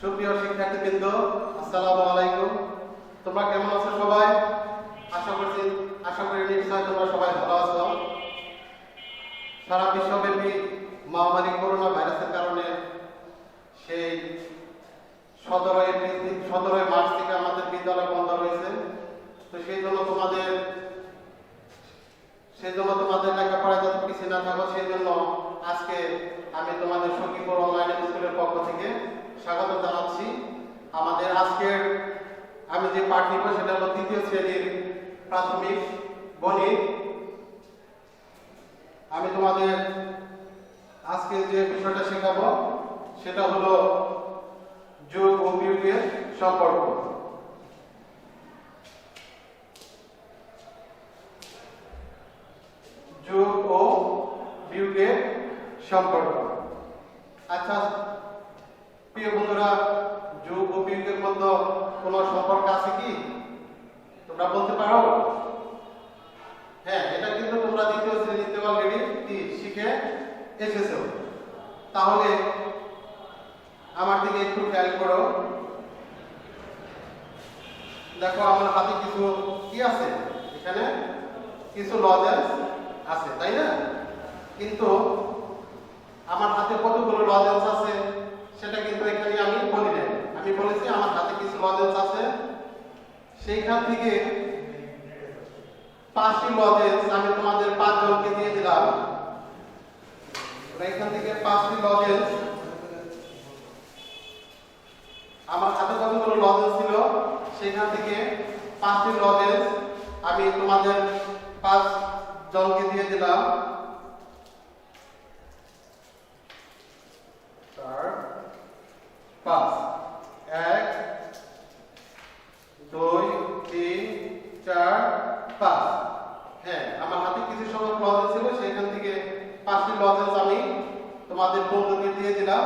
সুপ্রিয় শিক্ষার্থীবৃন্দ, আসসালামু আলাইকুম। তোমরা কেমন আছো সবাই? আশা করি নিশ্চয় তোমরা সবাই ভালো আছো। সারা বিশ্বব্যাপী মহামারী করোনা ভাইরাসের কারণে সেই 17 মার্চ থেকে আমাদের বিদ্যালয় বন্ধ রয়েছে। তো সেই জন্য তোমাদের লেখাপড়ায় যাতে পিছিয়ে না থাকো, সেই জন্য আজকে আমি তোমাদের সখীপুর অনলাইন স্কুলের পক্ষ থেকে স্বাগত জানাচ্ছি। আমাদের আজকের আমি যে পাঠ নিব সেটা হলো 3য় শ্রেণীর প্রাথমিক গণিত। আমি তোমাদের আজকে যে বিষয়টা শেখাবো সেটা হলো যোগ ও বিয়োগের সম্পর্ক। যোগ ও বিয়োগের সম্পর্ক। আচ্ছা প্রিয় বন্ধুরা, যোগ ও বিয়োগের মধ্যে কোনো সম্পর্ক আছে কি? তোমরা বলতে পারো? হ্যাঁ, এটা কিন্তু তোমরা 2য় শ্রেণীতে অলরেডি কি শিখে এসেছো। তাহলে আমার দিকে একটু খেয়াল করো। দেখো আমার হাতে কিছু কি আছে, এখানে কিছু লজেন্স আছে, তাই না? কিন্তু আমার হাতে কতগুলো লজেন্স আছে সেটা কিন্তু এখানে আমি বলি নাই। আমি বলেছি আমার হাতে কিছু লজেন্স আছে, সেইখান থেকে 5টি লজেন্স আমি তোমাদের 5 জনকে দিয়ে দিলাম। এখান থেকে 5টি লজেন্স, আমার হাতে কতগুলো লজেন্স ছিল সেখান থেকে 5টি লজেন্স আমি তোমাদের 5 জনকে দিয়ে দিলাম। 5 1 2 3 4 5। হ্যাঁ, আমার হাতে কিছু সংখ্যক লজেন্স ছিল, সেখান থেকে 5টি লজেন্স আমি তোমাদের বন্ধুকে দিয়ে দিলাম।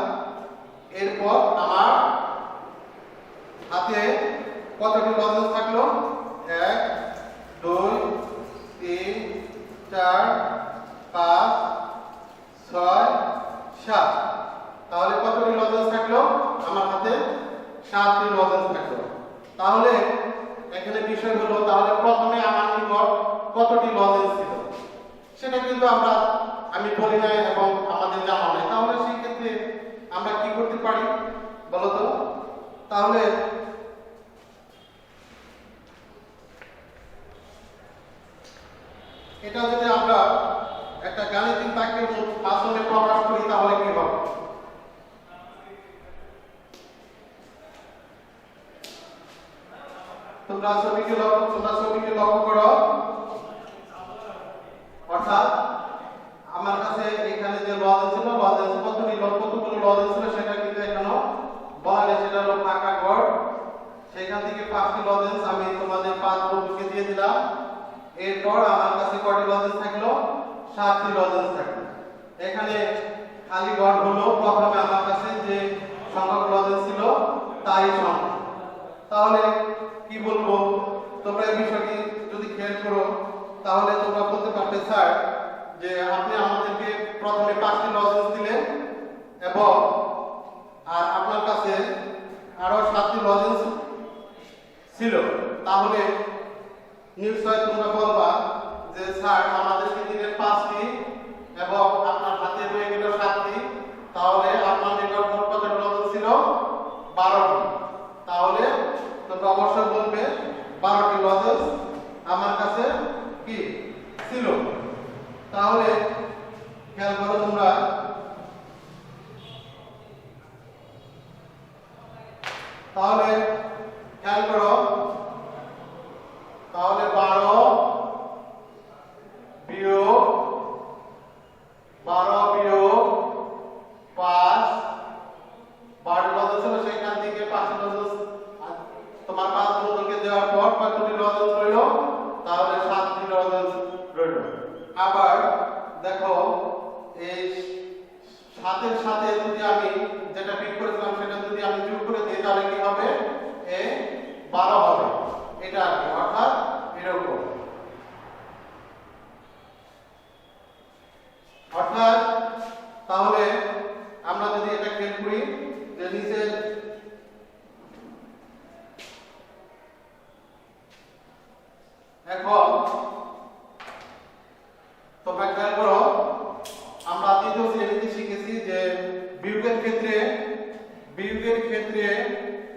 এরপর আমার হাতে কতটি লজেন্স থাকলো? 1 2 3 4 5 6 7। তাহলে কতটি লজেন্স থাকলো? আমার হাতে 7টি লজেন্স থাকলো। তাহলে এখানে বিষয় হলো, তাহলে প্রথমে আমার নিকট কতটি লজেন্স ছিল সেটা কিন্তু আমি বলি নাই এবং আমাদের জানা নাই। তাহলে সেই ক্ষেত্রে আমরা কি করতে পারি বলো তো? তাহলে এটা যদি আমরা একটা গাণিতিক বাক্যের মাধ্যমে প্রকাশ করি তাহলে কি হবে? তোমরা ছবিকে লক্ষ্য করো। অর্থাৎ আমার কাছে এখানে যে লজেন্স ছিল, লজেন্স কতগুলো লজেন্স ছিল সেটা কিন্তু এখনো বলা নেই, সেটা হলো ফাঁকা ঘর। সেখান থেকে 5টি লজেন্স আমি তোমাদের 5 বন্ধুকে দিয়ে দিলাম। এরপর আমার কাছে কয়টি লজেন্স থাকলো? 7টি লজেন্স থাকলো। এখানে খালি ঘর হলো প্রথমে আমার কাছে যে সংখ্যক লজেন্স ছিল তাই সংখ্যা। তাহলে কি বলবো, তোমরা এই বিষয়টি যদি খেয়াল করো তাহলে তোমরা বলতে পারবে, স্যার যে আপনি আমাদেরকে প্রথমে 5টি লজেন্স দিলেন এবং আর আপনার কাছে আরো 7টি লজেন্স ছিল, তাহলে নিশ্চয় তোমরা বলবা যে স্যার আমাদেরকে দিলেন 5টি এবং আপনার হাতে রয়ে গেল 7টি, তাহলে আপনার নিকট মোট কতটি লজেন্স ছিল? 12টি। তাহলে তোমরা অবশ্যই বলবে 12টি লজেন্স আমার কাছে কি ছিল। তাহলে খেয়াল করো তোমরা, তাহলে 12 বিয়োগ 5, 12 লজেন্স ছিল, সেখান থেকে 5টি লজেন্স তোমার 5 বন্ধুকে দেওয়ার পর কতটি লজেন্স রইল? তাহলে 7টি লজেন্স রইল। আবার দেখো এই 7-এর সাথে যদি আমি যেটা বিয়োগ করেছিলাম সেটা যদি আমি যোগ করে দিই তাহলে কি হবে? 12 হবে। এটা কি অর্থাৎ এরকম। অর্থাৎ তাহলে আমরা যদি এটা খেয়াল করি যে নিচে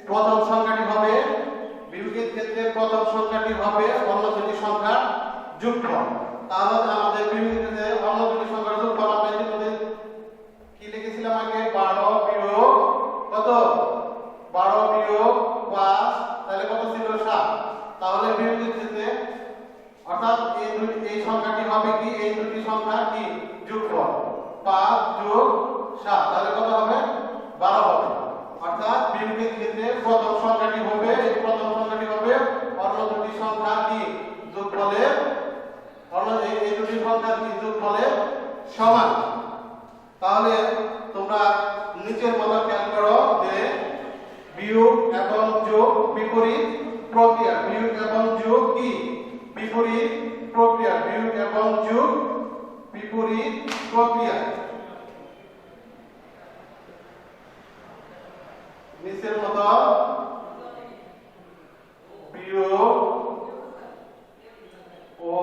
প্রথম সংখ্যাটি হবে বিয়োগের ক্ষেত্রে প্রথম সংখ্যাটি হবে অন্য দুটি সংখ্যার যোগফল। তাহলে আমাদের বিয়োগের ক্ষেত্রে অন্য দুটি সংখ্যার যোগফল আমরা ইতিমধ্যে কি লিখেছিলাম আগে 12 বিয়োগ কত 12 বিয়োগ 5 তাহলে কত ছিল 7। তাহলে বিয়োগের ক্ষেত্রে অর্থাৎ এই সংখ্যাটি হবে কি এই দুটি সংখ্যার কি যোগফল 5 যোগ 7 তাহলে কত হবে 12 হবে। অর্থাৎ বিয়োগের ক্ষেত্রে প্রথম সংখ্যাটি হবে অন্য দুটি সংখ্যার কি যোগফলের এই দুটি সংখ্যার কি যোগফলের সমান। তাহলে তোমরা নিচের মতো খেয়াল করো যে বিয়োগ এবং যোগ বিপরীত প্রক্রিয়া, বিয়োগ এবং যোগ কি বিপরীত প্রক্রিয়া, বিয়োগ এবং যোগ বিপরীত প্রক্রিয়া। নিচের মতো বিয়োগ ও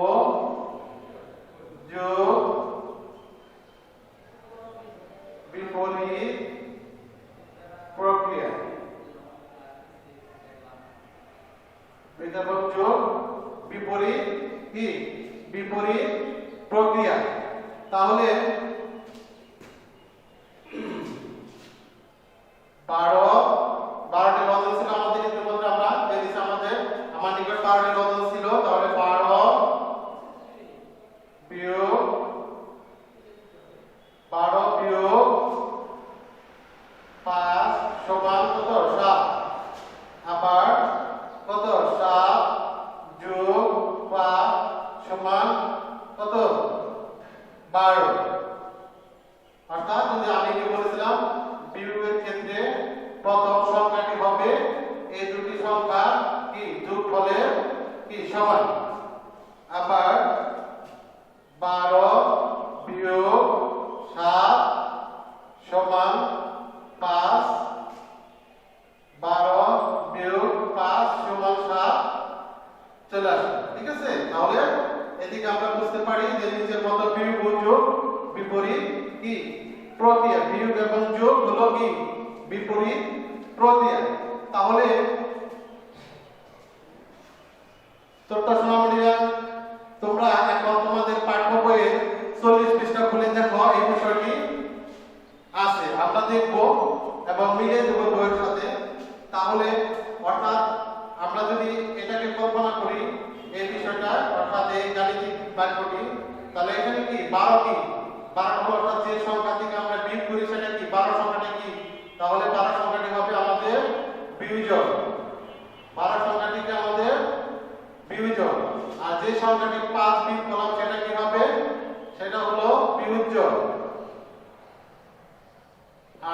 যোগ বিপরীত প্রক্রিয়া, যোগ বিপরীত কি বিপরীত প্রক্রিয়া। তাহলে 12টি লজন ছিল আমাদের ইতিমধ্যে আমরা দেখেছি আমার নিকট 12টি লজন ছিল। তাহলে 12 বিয়োগ 5 সমান কত 7। আবার কত 7 যোগ 5 সমান কত 12। অর্থাৎ যদি আমি কি বলেছিলাম বিয়োগের ক্ষেত্রে প্রথম সংখ্যাটি হবে এই দুটি সংখ্যার কি যোগফলের কি সমান। আবার 12 বিয়োগ 7 সমান 5, 12 বিয়োগ 5 সমান 7 চলে আসে। ঠিক আছে, তাহলে এদিকে আমরা বুঝতে পারি যে নিচের মতো বিয়োগ ও যোগ বিপরীত কি প্রক্রিয়া, বিয়োগ এবং যোগ হলো কি বিপরীত প্রক্রিয়া। তাহলে ছোট্ট সোনামণিরা তোমরা এখন তোমাদের পাঠ্য বইয়ে 40 পৃষ্ঠা খুলে দেখো এই বিষয়টি আছে, আমরা দেখব এবং মিলিয়ে দেব বইয়ের সাথে। তাহলে অর্থাৎ আমরা যদি এটাকে কল্পনা করি এই বিষয়টা অর্থাৎ এই গাণিতিক বাক্যটি, তাহলে এখানে কি 12 কি 12 হলো অর্থাৎ যে সংখ্যা থেকে আমরা বিয়োগ করি সেটা কি 12 সংখ্যাটা কি, তাহলে 12 সংখ্যাটি হবে আমাদের বিয়োজক, 12 সংখ্যাটিকে আমাদের বিয়োজক। আর যে সংখ্যাটি 5 বিয়োগ করলাম সেটা কি হবে, সেটা হলো বিয়োজক।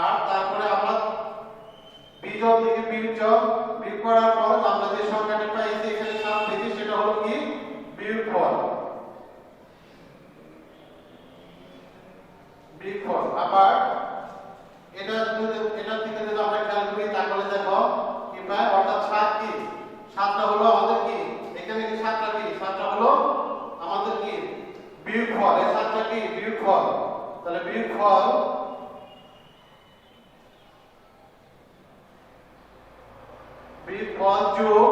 আর তারপরে আমরা বিয়োজক থেকে বিয়োজক বিয়োগ করার পর আমরা যে সংখ্যাটি পাইছি এখানে 7 পেয়েছি সেটা হলো কি বিয়োগফল। আবার এটার দিকে যদি আমরা খেয়াল করি তাহলে দেখো কি পাই, অর্থাৎ 7 কি 7টা হলো আমাদের কি এখানে কি 7টা কি 7টা হলো আমাদের কি বিয়োগফল, এই 7টা কি বিয়োগফল। তাহলে বিয়োগফল যোগ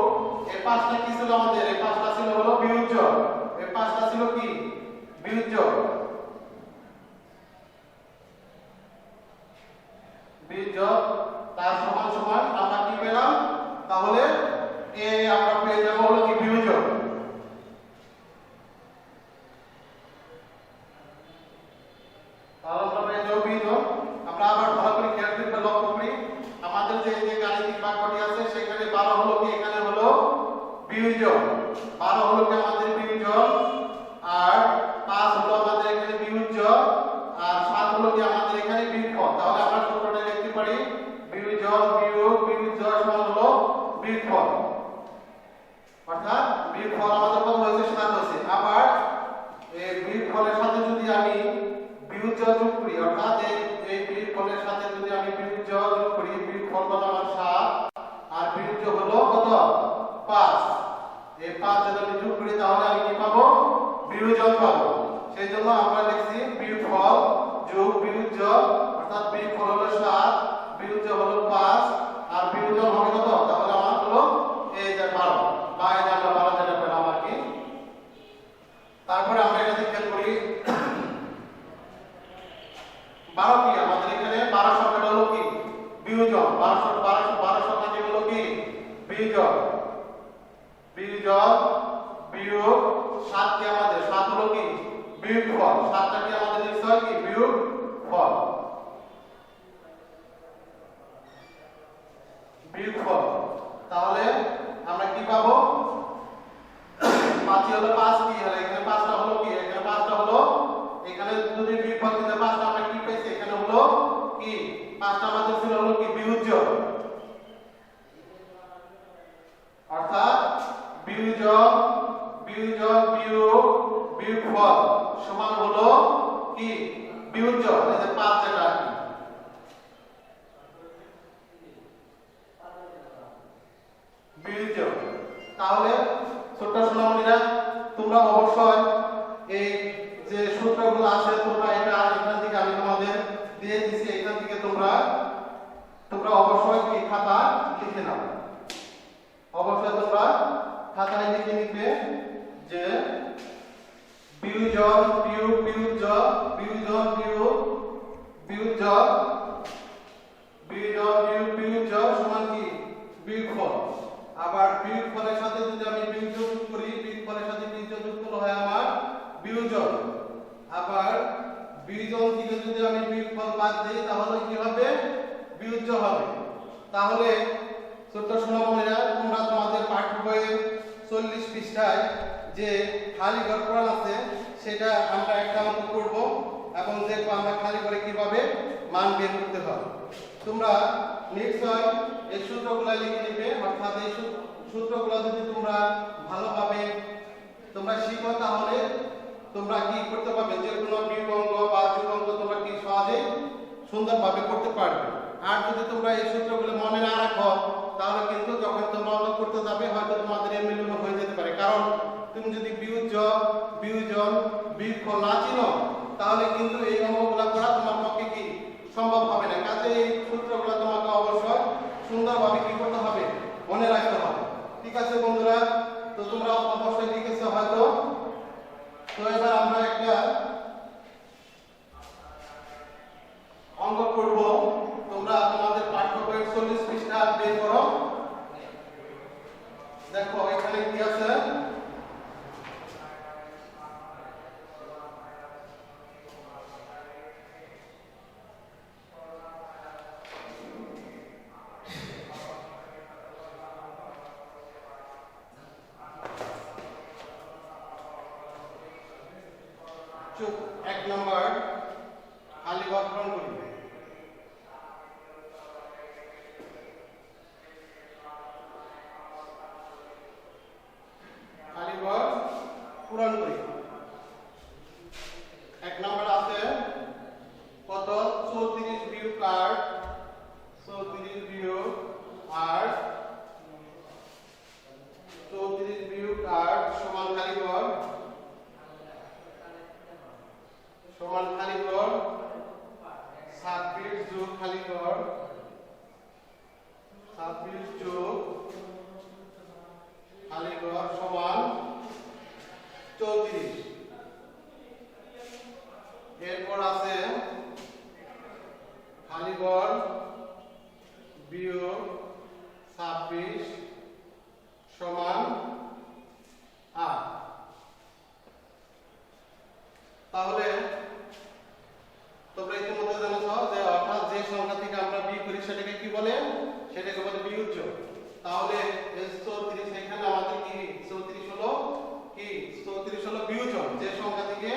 এই 5টা কি ছিল আমাদের, এই 5টা ছিল হলো বিয়োজক, এই 5টা ছিল কি বিয়োজক। বিয়োজক তার সমান সমান আমরা কি পেলাম, তাহলে এ আমরা পেয়ে যাব হলো কি বিয়োজক। তাহলে আমরা পেয়ে যাব বিয়োজক। আমরা আবার ভালো করে খেয়াল করে লক্ষ্য করি আমাদের যে গাণিতিক বাক্যটি আছে সেখানে 12 হলো কি এখানে হলো বিয়োজক, 12 হলো কি আমাদের বিয়োজক, আর 5 হলো আমাদের এখানে বিয়োজক, আর 7 হলো কি আমাদের এখানে বিয়োগফল। তাহলে আমরা সূত্রটা লিখতে পারি বিয়োজক বিয়োগ বিয়োজক সমান হলো বিয়োগফল। অর্থাৎ বিয়োগফল আমাদের কত হয়েছে 7 হয়েছে। আবার এই বিয়োগফলের সাথে যদি আমি বিয়োজক যোগ করি, অর্থাৎ এই বিয়োগফলের সাথে যদি আমি বিয়োজক যোগ করি, বিয়োগফল কত আমার 7 আর বিয়োজক হলো কত 5। এই 5 যদি আমি যোগ করি তাহলে আমি কি পাবো বিয়োজক পাবো। সেইজন্য আমরা লিখছি বিয়োগফল যোগ বিয়োজক, অর্থাৎ বিয়োগফল হলো 7 বিয়োজক হলো 5 আর বিয়োজক হবে কত 1200 কাটি হলো কি বিয়োজন, বিয়োজন বিয়োগ 7 কি আমাদের 7 হলো কি বিয়োগফল, 7টা কি আমাদের লিখতে হয় কি বিয়োগফল, বিয়োগফল। তাহলে আমরা কি পাবো 5 হলো 5 কি হলো এখানে 5টা হলো কি এখানে 5টা হলো এখানে যদি বিয়োগফল দিতে 5টা আমরা কি পেয়েছি এখানে হলো কি 5টা আমাদের ছিল হলো কি বিয়োজন, অর্থাৎ বিয়োজন বিয়োজন বিয়োগ বিয়োগফল সমান হলো কি বিয়োজন, এই যে 5 যেটা আর কি বিয়োজন। তাহলে ছোট্ট সোনামণিরা তোমরা অবশ্যই এই যে সূত্রগুলো আছে তোমরা এটা এখান থেকে আমি তোমাদের দিয়ে দিছি, এখান থেকে তোমরা অবশ্যই এই খাতা লিখে নাও, অবশ্যই তোমরা খাতায় লিখে নিবে যে বিয়োজন বিয়োগ বিয়োজন বিয়োজন বিয়োগ বিয়োজন বিয়োজন বিয়োগ বিয়োজন সমান কি বিয়োগফল। আবার বিয়োগফলের সাথে যদি আমি বিয়োজন যোগ করি বিয়োগফলের সাথে বিয়োজন যোগ করলে হয় আমার বিয়োজন, আবার বিয়োজন থেকে যদি আমি বিয়োগফল বাদ দেই তাহলে কি হবে বিয়োজ্য হবে। তাহলে ছোট্ট সোনামণিরা তোমরা তোমাদের পাঠ্য বইয়ের 40 পৃষ্ঠায় যে খালি ঘর পড়ান আছে সেটা আমরা একটা অঙ্ক করব এবং দেখবো আমরা খালি করে কিভাবে মান বের করতে হয়। তোমরা নিশ্চয় এই সূত্রগুলো লিখে নিবে, অর্থাৎ এই সূত্রগুলো যদি তোমরা ভালোভাবে তোমরা শিখো তাহলে তোমরা কি করতে পারবে যে কোনো বিয়োগ অঙ্ক বা যোগ অঙ্ক তোমরা কি সহজেই সুন্দরভাবে করতে পারবে। আর যদি তোমরা এই সূত্রগুলো মনে না রাখো তাহলে কিন্তু যখন তোমরা অঙ্ক করতে যাবে হয়তো তোমাদের এমএলএ হয়ে যেতে পারে, কারণ তুমি যদি বিয়োজন বিয়োগফল না চিনো তাহলে কিন্তু এই অঙ্কগুলো করা তোমার পক্ষে কি সম্ভব হবে না। কাজে এই সূত্রগুলো তোমাকে অবশ্যই সুন্দরভাবে কি করতে হবে মনে রাখতে হবে। ঠিক আছে বন্ধুরা, তো তোমরা অবশ্যই লিখেছো হয়তো। তো এবার আমরা একটা অঙ্ক করব, তোমরা তোমাদের পাঠ্য বইয়ের 40 পৃষ্ঠা বের করো। দেখো এখানে কি আছে চুপ 1 নম্বর খালি ঘর পূরণ করি। খালি ঘর পূরণ করি। 1 নম্বর আছে কত 34 বিয়োগ 8, 34 বিয়োগ 8, 34 বিয়োগ 8 সমান খালি ঘর সমান খালি ঘর 26 যোগ খালি ঘর 26 যোগ খালি ঘর সমান 34। এরপর আছে খালি ঘর বিয়োগ 26 সমান 8। তাহলে তোমরা ইতিমধ্যে জানো যে অর্থাৎ যে সংখ্যা থেকে আমরা বিয়োগ করি সেটাকে কি বলে সেটাকে বলে বিয়োজ্য। তাহলে এই 34 এখানে আমাদের কি 34 হলো কি 34 হলো বিয়োজন, যে সংখ্যা থেকে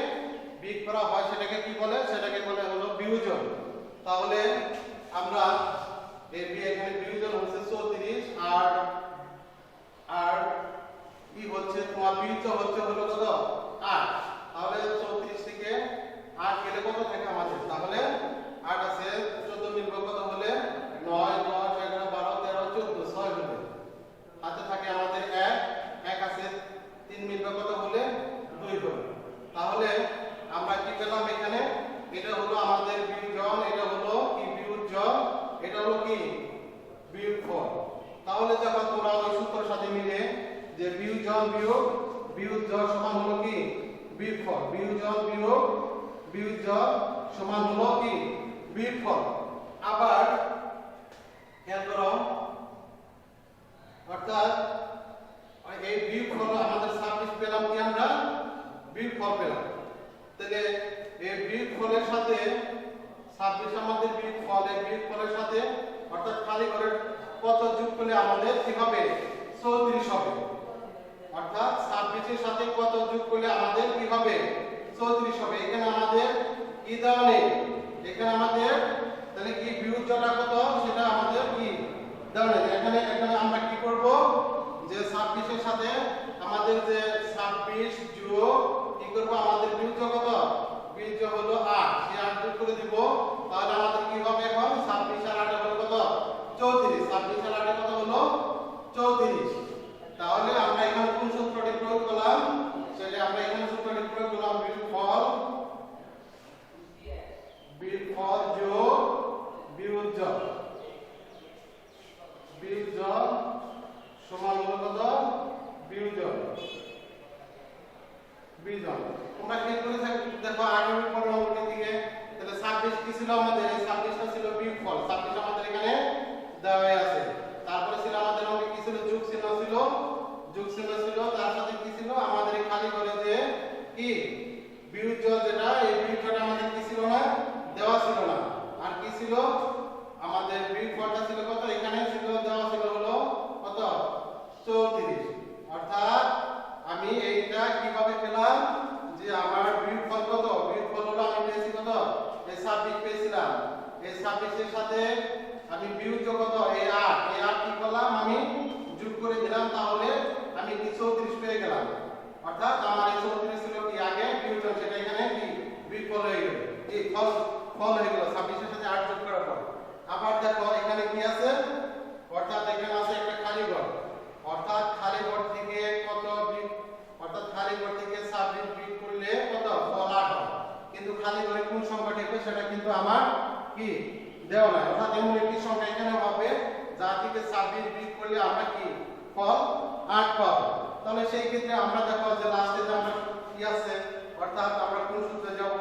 বিয়োগ করা হয় সেটাকে কি বলে সেটাকে বলে হলো বিয়োজন। তাহলে আমরা এই এখানে বিয়োজন হচ্ছে 34 আর কি হচ্ছে তোমার বিয়োজ্য হচ্ছে হলো কত 8। তাহলে 34 থেকে 8 গেলে কত থাকে আমাদের, তাহলে 8 আছে 14 মিলবে কত হলে 9 10 11 12 13 14 6 হলে হাতে থাকে আমাদের 1 আছে 3 মিলবে কত হলে 2 হলে। তাহলে আমরা কি পেলাম এখানে এটা হলো আমাদের বিয়োজন, এটা হলো কি বিয়োজন, এটা হলো কি বিয়োগফল। তাহলে যখন তোমরা ওই সূত্রের সাথে মিলে যে বিয়োজন বিয়োগ বিয়োজন সমান হলো কি বিয়োগফল, বিয়োজন বিয়োগ বিয়োজন সমান হলো কি বিয়োগফল। আবার খেয়াল করো, অর্থাৎ এই বিয়োগফল আমাদের 26 পেলাম কি আমরা বিয়োগফল পেলাম। তাহলে এই বিয়োগফলের সাথে 26 আমাদের বিয়োগফল, এই বিয়োগফলের সাথে অর্থাৎ খালি ঘরের কত যোগ করলে আমাদের কি হবে 34 হবে। অর্থাৎ 26 এর সাথে কত যোগ করলে আমাদের কি হবে 34 হবে। এখানে আমাদের কি দেওয়া নেই, এখানে আমাদের তাহলে কি বিয়োগটা কত সেটা আমাদের কি দেওয়া নেই। এখানে আমরা কি করব যে 26 এর সাথে আমাদের যে 26 যোগ কি করব আমাদের বিয়োগ কত, বিয়োগ হলো 8, সেই 8 যোগ করে দিব। তাহলে আমাদের কি হবে এখন 26 আর 8 হলো কত 34, 26 আর 8 কত হলো 34। তাহলে আমরা এখানে কোন সূত্রটি প্রয়োগ করলাম, সেটা আমরা এখানে সূত্রটি প্রয়োগ করলাম বিয়োগফল যোগ বিয়োজন সমান হলো কত বিয়োজন। তোমরা কি করে দেখো আগে পরবর্তী দিকে, তাহলে 26 কি ছিল আমাদের, এই 26টা ছিল বিয়োগফল, 26 আমাদের এখানে দেওয়া আছে। তারপরে ছিল আমাদের অঙ্কে কি ছিল যোগ চিহ্ন ছিল, তার সাথে কি ছিল আমাদের এই খালি ঘরে যে কি বিয়োজন, যেটা এই বিয়োজনটা আমাদের কি ছিল না দেওয়া ছিল না। আর কি ছিল আমাদের বিয়োগফলটা ছিল কত, এখানে ছিল দেওয়া ছিল হলো কত 34। অর্থাৎ আমি এইটা কিভাবে পেলাম যে আমার বিয়োগফল কত, বিয়োগফল হলো আমি পেয়েছি কত এই 26 পেয়েছিলাম, এই 26 এর সাথে আমি বিয়োগ কত এই 8 কি করলাম আমি যোগ করে দিলাম, তাহলে আমি কি 34 পেয়ে গেলাম। অর্থাৎ আমার এই 34 ছিল কি আগে বিয়োজন, সেটা এখানে কি বিয়োগফল হয়ে গেল, এই ফল হয়ে গেল 26 এর সাথে 8 যোগ করার পর। আবার দেখো এখানে কি আছে, অর্থাৎ এখানে আছে একটা খালি ঘর, অর্থাৎ খালি ঘর থেকে কত অর্থাৎ খালি ঘর থেকে 26 বিয়োগ করলে কত ফল 8 হয়। কিন্তু খালি ঘরে কোন সংখ্যাটি হবে সেটা কিন্তু আমার কি দেওয়া নাই। অর্থাৎ এমন একটি সংখ্যা এখানে হবে যা থেকে 26 বিয়োগ করলে আমরা কি ফল 8 পাবো। তাহলে সেই ক্ষেত্রে আমরা দেখো যে লাস্টে যে আমরা কি আছে, অর্থাৎ আমরা কোন সূত্রে যাব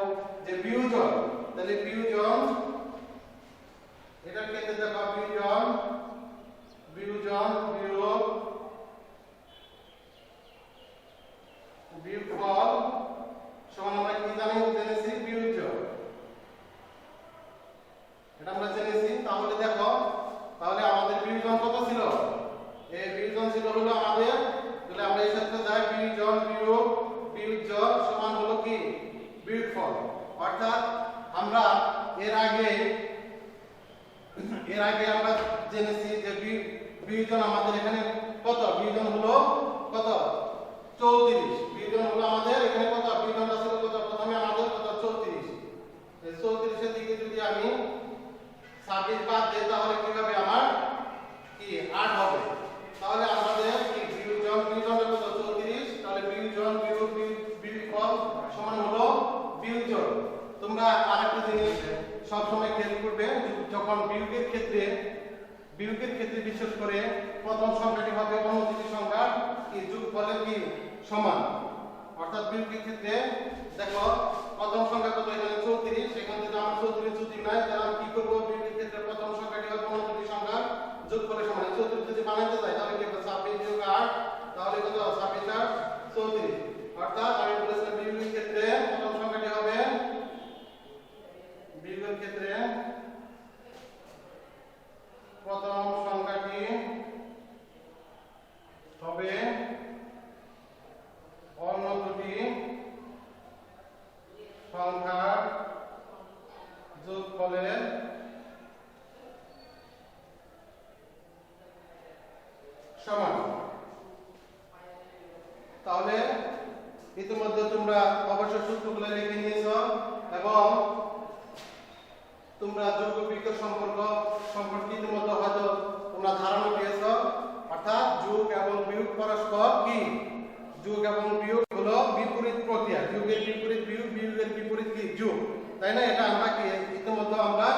যে বিয়োজন, তাহলে বিয়োজন এটার ক্ষেত্রে দেখো বিয়োজন বিয়োগফল সমান আমরা কি জেনেছি বিয়োজন, এটা আমরা জেনেছি। তাহলে দেখো তাহলে আমাদের বিয়োজন কত ছিল, এই বিয়োজন ছিল হলো আমাদের, তাহলে আমরা এই ক্ষেত্রে যাই বিয়োজন বিয়োজন সমান হলো কি বিয়োগফল। অর্থাৎ আমরা এর আগে আমরা জেনেছি যে বিয়োজন আমাদের এখানে কত, বিয়োজন হলো কত 34, বিয়োজন হলো আমাদের এখানে কত, বিয়োজনটা ছিল কত প্রথমে আমাদের কত 34, এই 34 এর দিকে যদি আমি 26 বাদ দেই তাহলে কি হবে আমার কি 8 হবে। তাহলে আমাদের কি বিয়োজনটা কত 34, তাহলে বিয়োজন বিয়োগফল সমান হলো বিয়োজন। তোমরা আরেকটা জিনিস সব সময় খেয়াল করবে, যখন বিয়োগের ক্ষেত্রে বিশেষ করে প্রথম সংখ্যাটি হবে অন্য দুটি সংখ্যার কি যোগফলের কি সমান। অর্থাৎ বিয়োগের ক্ষেত্রে দেখো প্রথম সংখ্যা কত এখানে 34, সেখান থেকে আমরা 34 যদি নাই তাহলে আমি কি করব, বিয়োগের ক্ষেত্রে প্রথম সংখ্যাটি হবে অন্য দুটি সংখ্যার যোগফলের সমান। 34 যদি বানাইতে যাই তাহলে কি হবে 26 যোগ 8, তাহলে কত 26 আর 34। অর্থাৎ আমি বলেছিলাম বিয়োগের ক্ষেত্রে প্রথম সংখ্যাটি হবে প্রথম সংখ্যাটি হবে অন্য দুটি সংখ্যার যোগফলের সমান। তাহলে ইতিমধ্যে তোমরা অবশ্য সূত্রগুলো লিখে নিয়েছো এবং তোমরা যোগ বিয়োগ সম্পর্কে ইতিমধ্যে হয়তো তোমরা ধারণা পেয়েছো। অর্থাৎ যোগ এবং বিয়োগ পরস্পর কি, যোগ এবং বিয়োগ হলো বিপরীত প্রক্রিয়া, যোগের বিপরীত বিয়োগ, বিয়োগের বিপরীত কি যোগ, তাই না? এটা আমরা কি ইতিমধ্যে আমরা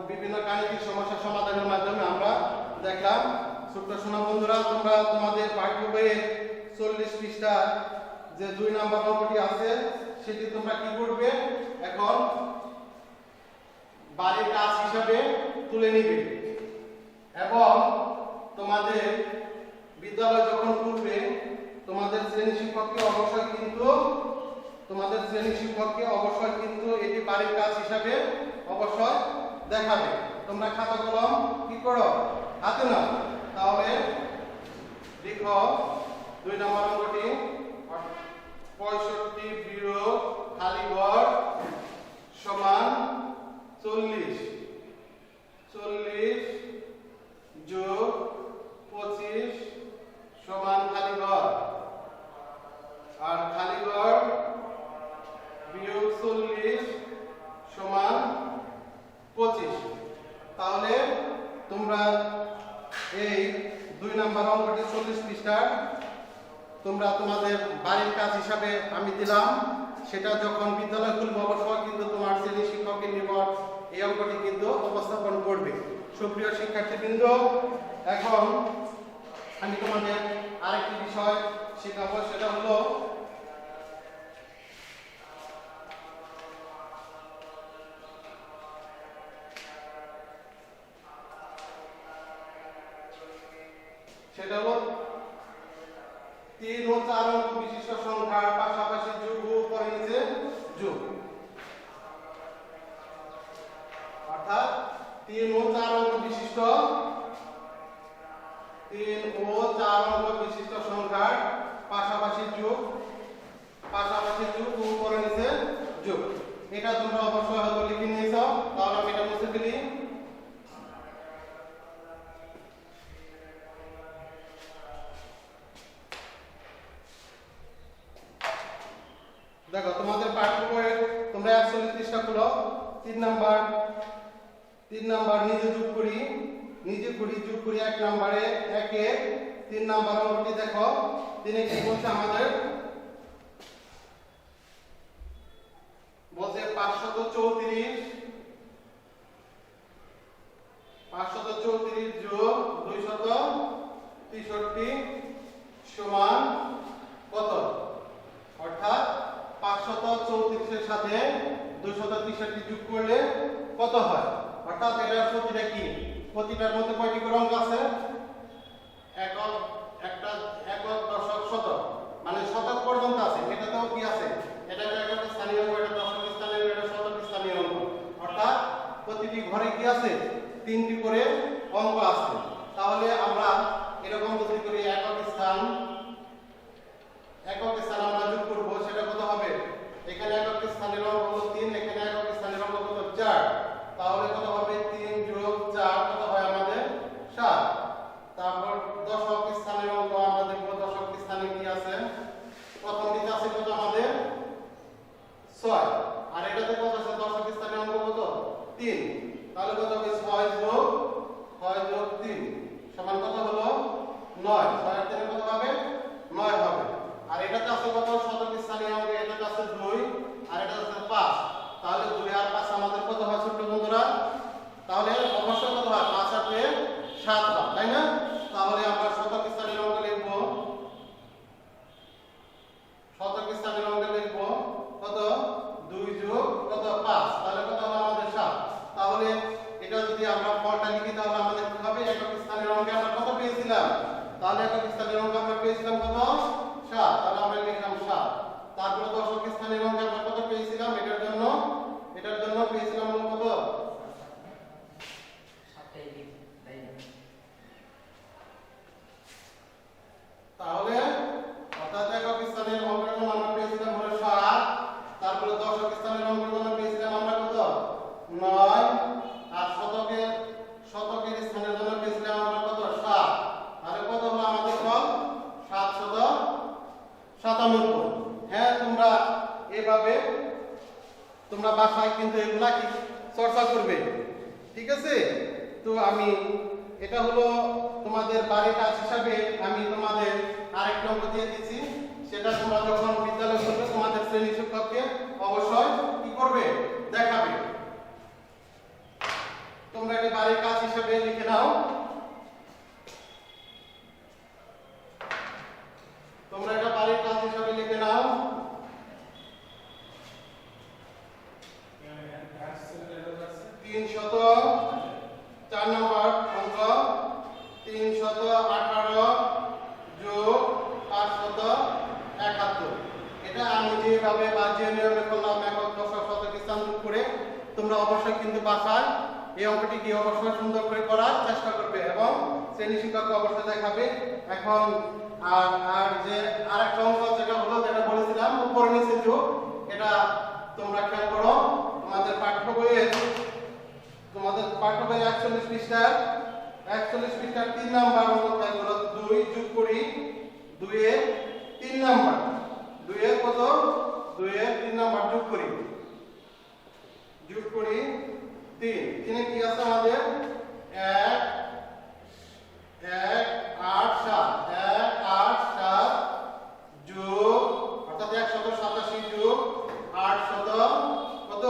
বিভিন্ন গাণিতিক সমস্যা সমাধানের মাধ্যমে আমরা দেখলাম। ছোট্ট সোনা বন্ধুরা, তোমরা তোমাদের পাঠ্য বইয়ে 40 পৃষ্ঠা যে 2 নম্বর অঙ্কটি আছে সেটি তোমরা কি করবে, এখন বাড়ির কাজ হিসাবে তুলে নিবে এবং তোমাদের বিদ্যালয় যখন খুলবে তোমাদের শ্রেণী শিক্ষককে অবশ্যই কিন্তু এটি বাড়ির কাজ হিসাবে অবশ্যই দেখাবে। তোমরা খাতা কলম কি করো হাতে নাও। তাহলে লিখো 2 নম্বর অঙ্কটি 65 বিয়োগ খালি ঘর সমান 40 যোগ 25 সমান খালি ঘর আর খালি ঘর বিয়োগ 40 সমান 25। তাহলে তোমরা এই 2 নম্বর অঙ্কটি 40 পৃষ্ঠার তোমরা তোমাদের বাড়ির কাজ হিসাবে আমি দিলাম। সেটা যখন বিদ্যালয় খুলবে অবশ্যই কিন্তু তোমার শ্রেণী শিক্ষকের নিকট এই অঙ্কটি কিন্তু উপস্থাপন করবে। সুপ্রিয় শিক্ষার্থীবৃন্দ, এখন আমি তোমাদের আরেকটি বিষয় শেখাবো, সেটা হলো সেটা হলো 3 ও 4 অঙ্ক বিশিষ্ট সংখ্যার পাশাপাশি যোগ ও উপরে নিচে যোগ। অর্থাৎ 3 ও 4 অঙ্ক বিশিষ্ট সংখ্যার পাশাপাশি যোগ ও উপরে নিচে যোগ। এটা তোমরা অবশ্যই হয়তো লিখে নিয়েছো, তাহলে আমি এটা মুছে ফেলি। দেখো তোমাদের পাঠ্য বইয়ে তোমরা 41 পৃষ্ঠা খুলো। 3 নাম্বার নিজে যোগ করি 1 নম্বরে 1 3 নাম্বার অঙ্কটি দেখো। তিনি কি বলছে আমাদের বলছে 534 যোগ 263 সমান কত? অর্থাৎ 534 এর সাথে 263 যোগ করলে কত হয়? অর্থাৎ এটার প্রতিটা কি? প্রতিটার মধ্যে কয়টি করে অঙ্ক আছে? একক, দশক, শতক, মানে শতক পর্যন্ত আছে। এটাতেও কি আছে? এটা একক স্থানীয় অঙ্ক, এটা দশক স্থানীয়, এটা শতক স্থানীয় অঙ্ক। অর্থাৎ প্রতিটি ঘরে কি আছে? 3টি করে অঙ্ক আছে। তাহলে আমরা এরকম যদি করি একক স্থান আমরা যোগ করব, সেটা কত হবে? এখানে একক স্থানের অঙ্ক হলো 3, এখানে একক স্থানের অঙ্ক কত? 4। তাহলে কত হবে? 3 যোগ 4 কত হয় আমাদের? 7। তারপর দশক স্থানের অঙ্ক আমরা দেখব। দশক স্থানে কি আছে? প্রথমটিতে আছে কত আমাদের? 6। আর এটাতে কত আছে? দশক স্থানের অঙ্ক কত? 3। তাহলে কত হবে? 6 যোগ 3 সমান কত হলো? 9। 6 এর থেকে কত হবে? 9 হবে। আর এটাতে আছে কত? শতক স্থানীয় অঙ্ক, এটাতে আছে 2 আর এটাতে আছে 5। তাহলে 2 আর 5 আমাদের কত হয় ছোট বন্ধুরা? তাহলে অবশ্যই কত হয়? 5 আর 2 7 হয়, তাই না? তাহলে আমরা শতক স্থানীয় অঙ্ক লিখব। কত? 2 যোগ কত? 5। তাহলে কত হলো আমাদের? 7। তাহলে এটা যদি আমরা ফলটা লিখি তাহলে আমাদের কি হবে? একক স্থানীয় অঙ্কে আমরা কত পেয়েছিলাম? তাহলে একক স্থানীয় অঙ্কে আমরা পেয়েছিলাম কত? 7। তাহলে আমরা লিখলাম 7। তারপর দশক স্থানীয় অঙ্কে আমরা কত পেয়েছিলাম? এটার জন্য পেয়েছিলাম কত? 7। তাহলে অর্থাৎ একক স্থানের অঙ্কের জন্য আমরা পেয়েছিলাম হলো 7। তারপরে দশক স্থানের অঙ্কের জন্য পেয়েছিলাম আমরা কত? 9। আর শতকের স্থানের জন্য পেয়েছিলাম আমরা কত? 7। তাহলে কত হলো আমাদের ফল? 797। হ্যাঁ, তোমরা এভাবে তোমরা বাসায় কিন্তু এগুলা কি চর্চা করবে, ঠিক আছে? তো আমি এটা হলো তোমাদের বাড়ির কাজ হিসাবে আমি তোমাদের আরেকটা অঙ্ক দিয়ে দিচ্ছি। সেটা তোমরা যখন বিদ্যালয়ে করবে তোমাদের শ্রেণী শিক্ষককে অবশ্যই কি করবে? দেখাবে। তোমরা এটা বাড়ির কাজ হিসাবে লিখে নাও। তোমরা এটা বাড়ির কাজ হিসাবে লিখে নাও। 300 318 যোগ 571। এটা আমি যেভাবে বা যে নিয়মে করলাম একক দশক শতক স্থান যোগ করে, তোমরা অবশ্যই কিন্তু বাসায় এই অঙ্কটি কি অবশ্যই সুন্দর করে করার চেষ্টা করবে এবং শ্রেণী শিক্ষককে অবশ্যই দেখাবে। এখন আর যে আরেকটা অঙ্ক যেটা হলো, যেটা বলেছিলাম উপর নিচে যোগ, এটা তোমরা খেয়াল করো। তোমাদের পাঠ্য বইয়ের 41 পৃষ্ঠার 3 নাম্বার অঙ্ক খেয়াল করো। 2 যোগ করি 2 এর 3 নাম্বার, 2 এর কত 2 এর 3 নাম্বার যোগ করি 3 3 কি আছে আমাদের 1 8 7 যোগ অর্থাৎ 187 যোগ 800 কত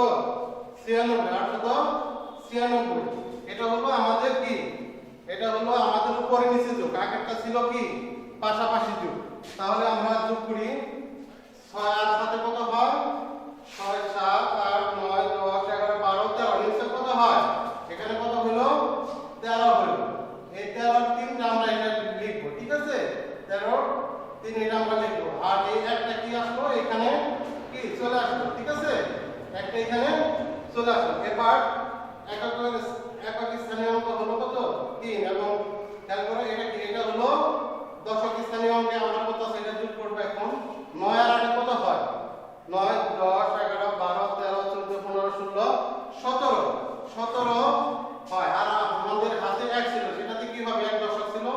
96 এটা হলো আমাদের কি, এটা হলো আমাদের উপরে নিচে যোগ। আগেরটা ছিল কি পাশাপাশি যোগ। তাহলে আমরা যোগ করি 6 আর 7 কত হয় 6 7 8 9 10 11 12 13। নিচে কত হয় এখানে কত হলো 13 হলো। এই 13 এর 3টা আমরা এখানে লিখবো, ঠিক আছে 13 3 এটা আমরা লিখবো। আর এই একটা কি আসলো এখানে কি চলে আসলো, ঠিক আছে একটা এখানে চলে আসলো। এবার একক স্থানীয় অঙ্ক হলো কত 3 এবং খেয়াল করো এটা কি, এটা হলো দশক স্থানীয় অঙ্কে আমরা কত সেটা যোগ করব। এখন 9 আর 8 কত হয় 9 10 11 12 13 14 15 16 17 হয়। আর আমাদের হাতে 1 ছিল, সেটাতে কি হবে 1 দশক ছিল,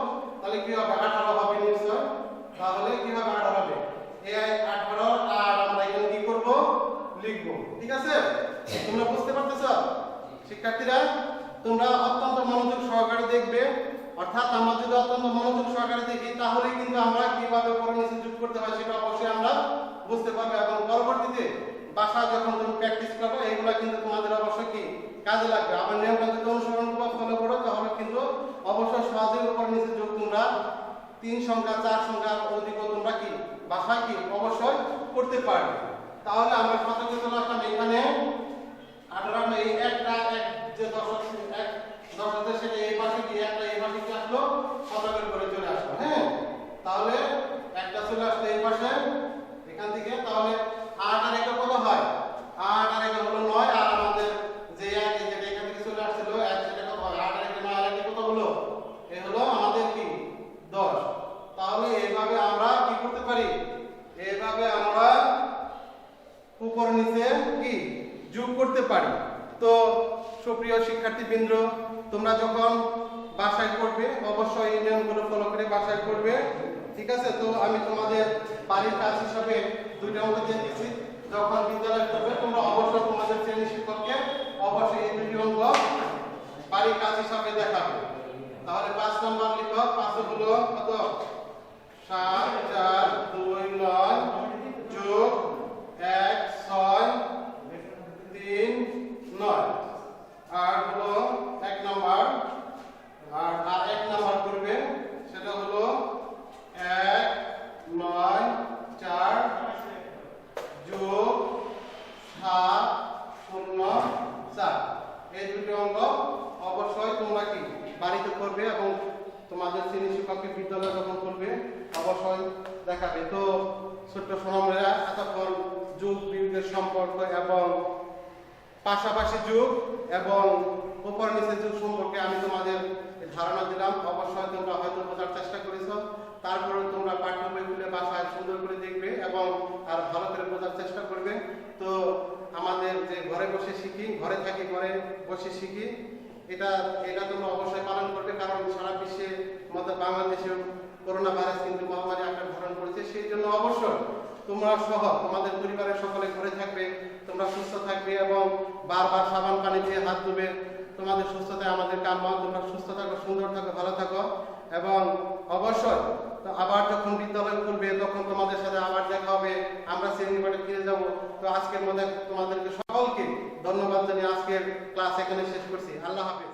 তাহলে কি হবে 18 হবে নিশ্চয়। তাহলে কি হবে 18 হবে। এই 18 আর আমরা এখানে কি করব লিখব, ঠিক আছে। তোমরা বুঝতে পারতেছো শিক্ষার্থীরা? তোমরা অত্যন্ত মনোযোগ সহকারে দেখবে। অর্থাৎ আমরা যদি অত্যন্ত মনোযোগ সহকারে দেখি তাহলে কিন্তু আমরা কিভাবে উপর নিচে যোগ করতে হয় সেটা অবশ্যই আমরা বুঝতে পারবো এবং পরবর্তীতে বাসায় যখন তুমি প্র্যাকটিস করবে এগুলো কিন্তু তোমাদের অবশ্যই কি কাজে লাগবে। আবার নিয়মটা যদি অনুসরণ করো ফলো করো তাহলে কিন্তু অবশ্যই সহজেই উপর নিচে যোগ তোমরা 3 সংখ্যা 4 সংখ্যা অধিকও তোমরা কি বাসায় কি অবশ্যই করতে পারবে। তাহলে আমরা শতকে চলে আসলাম এখানে 18 এই একটা এক যে দশক এক দশকের সেটা এই পাশে কি একটা এই পাশে কি আসলো শতকের করে চলে আসলো। হ্যাঁ তাহলে একটা চলে আসলো এই পাশে এখান থেকে। তাহলে 8 আর 1 কত হয় 8 আর 1 হলো 9 আর আমাদের যে এক যেটা এখান থেকে চলে আসছিল 1 সেটা কত হয় 8 আর 1 9 আর 1 কত হলো এই হলো আমাদের কি 10। তাহলে এইভাবে আমরা কি করতে পারি, এইভাবে আমরা উপর নিচে কি যোগ করতে পারি। তো সুপ্রিয় শিক্ষার্থীবৃন্দ তোমরা যখন বাসায় করবে অবশ্যই এই নিয়মগুলো ফলো করে বাসায় করবে, ঠিক আছে। তো আমি তোমাদের বাড়ির কাজ হিসাবে 2টা অঙ্ক দিয়ে দিচ্ছি। যখন বিদ্যালয়ে করবে তোমরা অবশ্যই তোমাদের শ্রেণী শিক্ষককে অবশ্যই এই 2টি অঙ্ক বাড়ির কাজ হিসাবে দেখাবে। তাহলে 5 নম্বর লিখো। 5 হলো কত 7 4 2 9 যোগ 1 6 3 9। আর হলো 1 নাম্বার আর 1 নাম্বার করবে সেটা হলো 1 9 4 যোগ 7 0 4। এই 2টি অঙ্ক অবশ্যই তোমরা কি বাড়িতে করবে এবং তোমাদের শ্রেণী শিক্ষককে বিদ্যালয়ে যখন করবে অবশ্যই দেখাবে। তো ছোট্ট সোনামরা এতক্ষণ যোগ বিয়োগের সম্পর্ক এবং পাশাপাশি যোগ এবং উপর নিচে যোগ সম্পর্কে আমি তোমাদের ধারণা দিলাম। অবশ্যই তোমরা হয়তো বোঝার চেষ্টা করেছো, তারপরে তোমরা পাঠ্য বই খুলে বাসায় সুন্দর করে দেখবে এবং আর ভালো করে বোঝার চেষ্টা করবে। তো আমাদের যে ঘরে বসে শিখি, ঘরে থাকি ঘরে বসে শিখি, এটা তোমরা অবশ্যই পালন করবে। কারণ সারা বিশ্বের মধ্যে বাংলাদেশে করোনা ভাইরাস কিন্তু মহামারী আকার ধারণ করেছে। সেই জন্য অবশ্যই তোমরা সহ তোমাদের পরিবারের সকলে ঘরে থাকবে, তোমরা সুস্থ থাকবে এবং বারবার সাবান পানি দিয়ে হাত ধুবে। তোমাদের সুস্থতায় আমাদের কাম্য। তোমরা সুস্থ থাকো, সুন্দর থাকো, ভালো থাকো এবং অবশ্যই আবার যখন বিদ্যালয় খুলবে তখন তোমাদের সাথে আবার দেখা হবে, আমরা শ্রেণীপাঠে ফিরে যাব। তো আজকের মধ্যে তোমাদেরকে সকলকে ধন্যবাদ জানিয়ে আজকের ক্লাস এখানে শেষ করছি। আল্লাহ হাফেজ।